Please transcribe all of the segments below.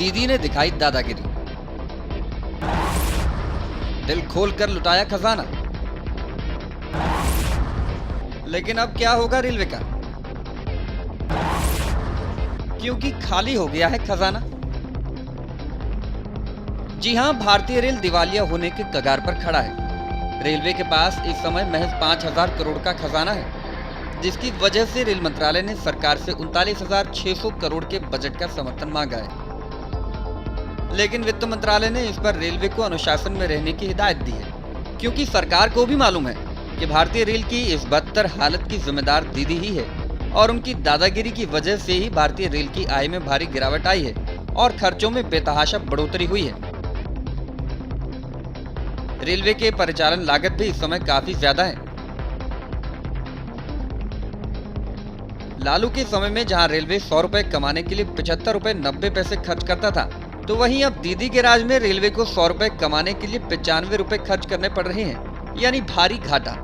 दीदी ने दिखाई दादागिरी, दिल खोलकर लुटाया खजाना। लेकिन अब क्या होगा रेलवे का, क्योंकि खाली हो गया है खजाना। जी हां, भारतीय रेल दिवालिया होने के कगार पर खड़ा है। रेलवे के पास इस समय महज 5,000 करोड़ का खजाना है, जिसकी वजह से रेल मंत्रालय ने सरकार से 39,600 करोड़ के बजट का समर्थन मांगा है। लेकिन वित्त मंत्रालय ने इस पर रेलवे को अनुशासन में रहने की हिदायत दी है, क्योंकि सरकार को भी मालूम है कि भारतीय रेल की इस बदतर हालत की जिम्मेदार दीदी ही है और उनकी दादागिरी की वजह से ही भारतीय रेल की आय में भारी गिरावट आई है और खर्चों में बेतहाशा बढ़ोतरी हुई है। रेलवे के परिचालन लागत भी इस समय काफी ज्यादा है। लालू के समय में जहां रेलवे 100 रुपए कमाने के लिए 75 रुपए 90 पैसे खर्च करता था, तो वहीं अब दीदी के राज में रेलवे को 100 रुपए कमाने के लिए 95 रुपए खर्च करने पड़ रहे हैं, यानी भारी घाटा।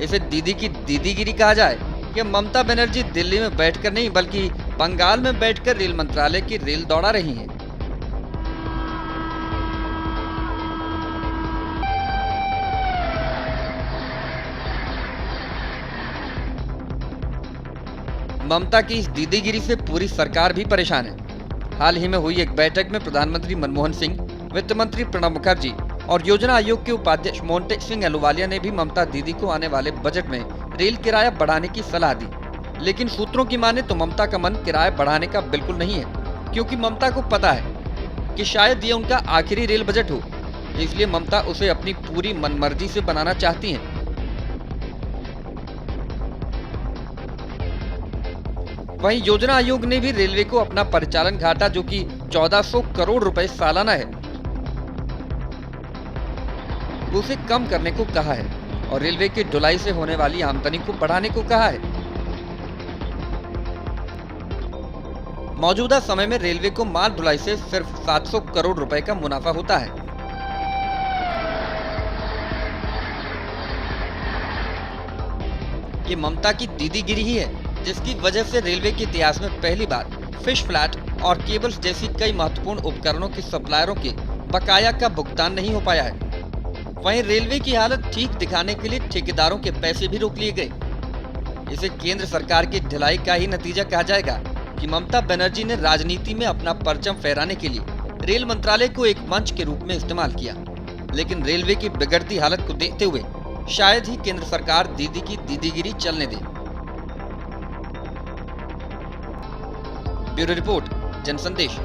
इसे दीदी की दीदीगिरी कहा जाए कि ममता बनर्जी दिल्ली में बैठकर नहीं बल्कि बंगाल में बैठकर रेल मंत्रालय की रेल दौड़ा रही हैं। ममता की इस दीदीगिरी से पूरी सरकार भी परेशान है। हाल ही में हुई एक बैठक में प्रधानमंत्री मनमोहन सिंह, वित्त मंत्री प्रणब मुखर्जी और योजना आयोग के उपाध्यक्ष मोंटेक सिंह अहलूवालिया ने भी ममता दीदी को आने वाले बजट में रेल किराया बढ़ाने की सलाह दी। लेकिन सूत्रों की माने तो ममता का मन किराया बढ़ाने का बिल्कुल नहीं है, क्योंकि ममता को पता है कि शायद ये उनका आखिरी रेल बजट हो, इसलिए ममता उसे अपनी पूरी मनमर्जी से बनाना चाहती हैं। वहीं योजना आयोग ने भी रेलवे को अपना परिचालन घाटा, जो कि 1400 करोड़ रुपए सालाना है, उसे कम करने को कहा है और रेलवे की ढुलाई से होने वाली आमदनी को बढ़ाने को कहा है। मौजूदा समय में रेलवे को माल ढुलाई से सिर्फ 700 करोड़ रुपए का मुनाफा होता है। ये ममता की दीदीगिरी ही है, जिसकी वजह से रेलवे के इतिहास में पहली बार फिश फ्लैट और केबल्स जैसी कई महत्वपूर्ण उपकरणों के सप्लायरों के बकाया का भुगतान नहीं हो पाया है। वहीं रेलवे की हालत ठीक दिखाने के लिए ठेकेदारों के पैसे भी रोक लिए गए। इसे केंद्र सरकार की ढिलाई का ही नतीजा कहा जाएगा कि ममता बनर्जी ने राजनीति में अपना परचम फहराने के लिए रेल मंत्रालय को एक मंच के रूप में इस्तेमाल किया। लेकिन रेलवे की बिगड़ती हालत को देखते हुए शायद ही केंद्र सरकार दीदी की दीदीगिरी चलने दे। Bureau report, Jansandesh.